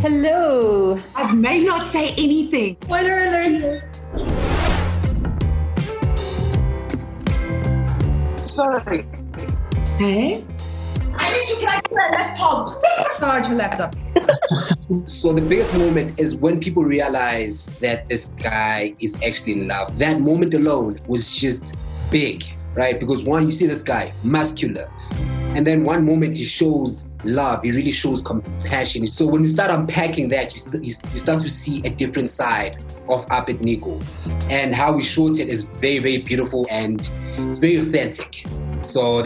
Hello. I may not say anything. Spoiler alert. Sorry. Hey? I need to plug my laptop. Charge your laptop. So the biggest moment is when people realize that this guy is actually in love. That moment alone was just big, right? Because one, you see this guy, muscular. And then one moment he shows love, he really shows compassion. So when you start unpacking that, you start to see a different side of Apet Nico. And how we shot it is very, very beautiful and it's very authentic. So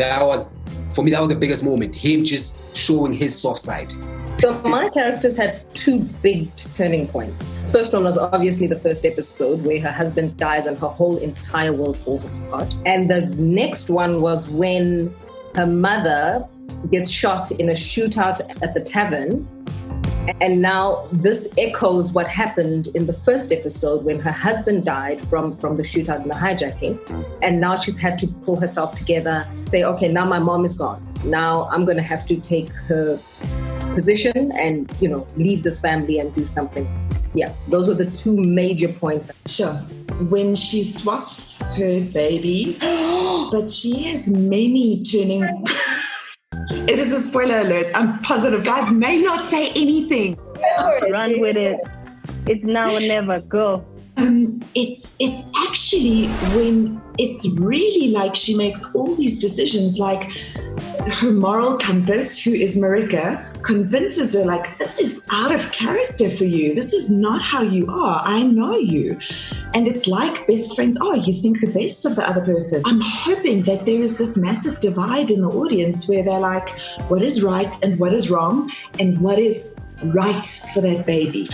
for me, that was the biggest moment, him just showing his soft side. So my characters had two big turning points. First one was obviously the first episode where her husband dies and her whole entire world falls apart. And the next one was when her mother gets shot in a shootout at the tavern. And now this echoes what happened in the first episode when her husband died from the shootout and the hijacking. And now she's had to pull herself together, say, okay, now my mom is gone. Now I'm going to have to take her position and, lead this family and do something. Yeah, those were the two major points. Sure. When she swaps her baby, but she has many turning... It is a spoiler alert. I'm positive. Guys, may not say anything. Run with it. It's now or never. Go. It's actually when it's really like she makes all these decisions, like her moral compass, who is Marika, convinces her like, this is out of character for you. This is not how you are. I know you. And it's like best friends. Oh, you think the best of the other person. I'm hoping that there is this massive divide in the audience where they're like, what is right and what is wrong and what is right for that baby.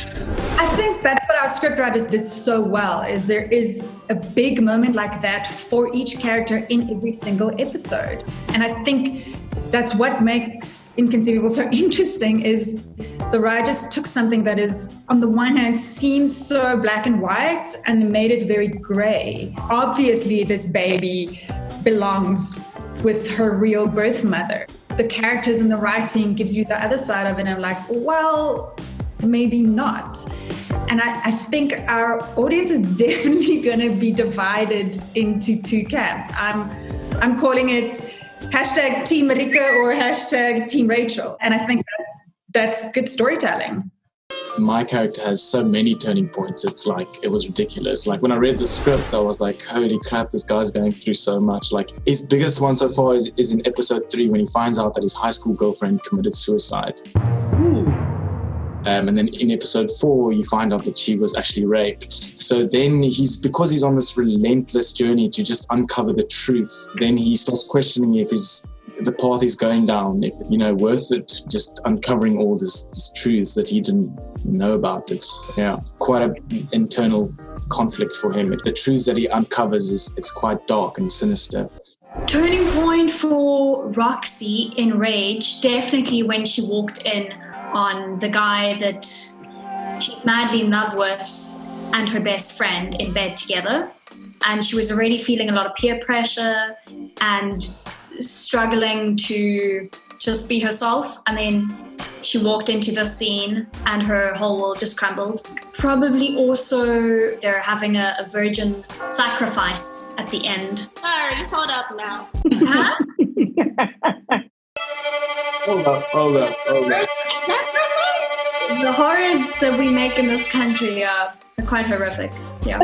I think that's what our scriptwriters did so well, is there is a big moment like that for each character in every single episode. And I think that's what makes Inconceivable so interesting, is the writers took something that is, on the one hand, seems so black and white and made it very gray. Obviously, this baby belongs with her real birth mother. The characters in the writing gives you the other side of it, and I'm like, well, maybe not. And I think our audience is definitely going to be divided into two camps. I'm calling it hashtag Team Marika or hashtag Team Rachel. And I think that's good storytelling. My character has so many turning points. It's like, it was ridiculous. Like when I read the script, I was like, holy crap, this guy's going through so much. Like his biggest one so far is in episode 3 when he finds out that his high school girlfriend committed suicide. And then in episode 4, you find out that she was actually raped. So then because he's on this relentless journey to just uncover the truth, then he starts questioning if the path he's going down, if, worth it, just uncovering all this truths that he didn't know about. It's, quite an internal conflict for him. The truths that he uncovers it's quite dark and sinister. Turning point for Roxy in Rage, definitely when she walked in on the guy that she's madly in love with and her best friend in bed together. And she was already feeling a lot of peer pressure and struggling to just be herself. And then she walked into the scene and her whole world just crumbled. Probably also they're having a virgin sacrifice at the end. Sorry, hold up now. Huh? Hold up. The horrors that we make in this country are quite horrific. Yeah.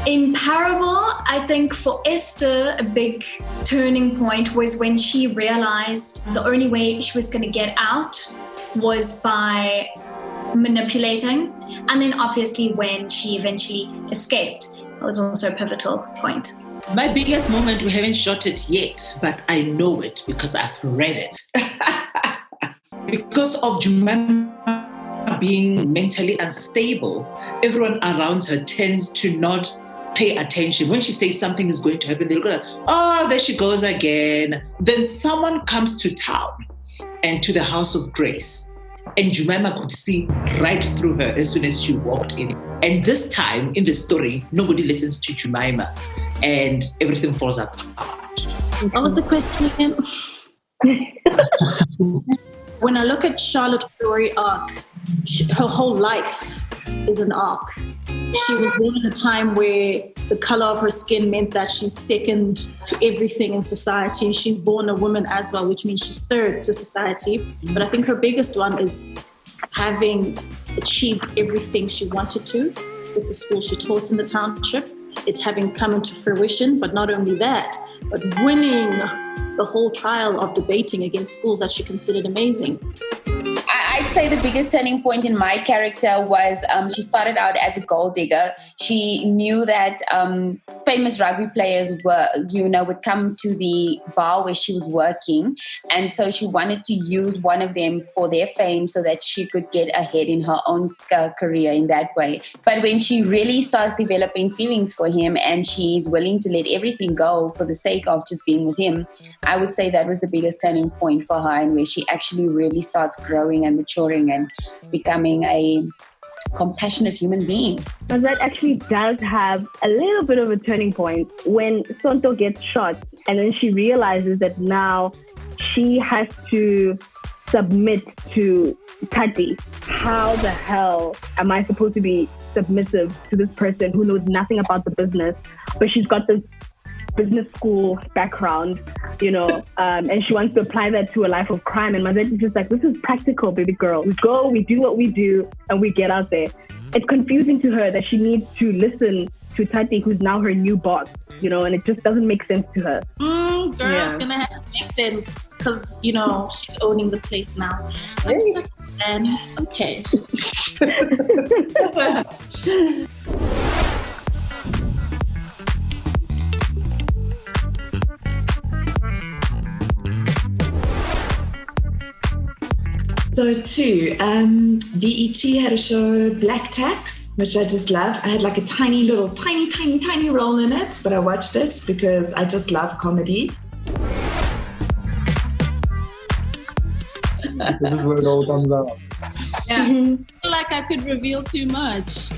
In Parable, I think for Esther, a big turning point was when she realized the only way she was going to get out was by manipulating. And then obviously when she eventually escaped, that was also a pivotal point. My biggest moment, we haven't shot it yet, but I know it because I've read it. Because of Jemima being mentally unstable, everyone around her tends to not pay attention. When she says something is going to happen, they'll go, oh, there she goes again. Then someone comes to town and to the house of grace. And Jemima could see right through her as soon as she walked in. And this time in the story, nobody listens to Jemima and everything falls apart. What was the question again? when I look at Charlotte's story arc, her whole life is an arc. She was born in a time where the color of her skin meant that she's second to everything in society. She's born a woman as well, which means she's third to society. But I think her biggest one is having achieved everything she wanted to with the school she taught in the township. It's having come into fruition, but not only that, but winning the whole trial of debating against schools that she considered amazing. I'd say the biggest turning point in my character was she started out as a gold digger. She knew that famous rugby players would come to the bar where she was working. And so she wanted to use one of them for their fame so that she could get ahead in her own career in that way. But when she really starts developing feelings for him and she's willing to let everything go for the sake of just being with him, I would say that was the biggest turning point for her, and where she actually really starts growing and maturing and becoming a compassionate human being. But that actually does have a little bit of a turning point when Sonto gets shot, and then she realizes that now she has to submit to Tati. How the hell am I supposed to be submissive to this person who knows nothing about the business, but she's got this business school background, and she wants to apply that to a life of crime. And Mazette is just like, this is practical, baby girl. We go, we do what we do, and we get out there. It's confusing to her that she needs to listen to Tati, who's now her new boss, and it just doesn't make sense to her. It's gonna have to make sense because, she's owning the place now. I'm such a fan. Okay. So too, BET had a show, Black Tax, which I just love. I had like a tiny role in it, but I watched it because I just love comedy. This is where it all comes out. Yeah. I feel like I could reveal too much.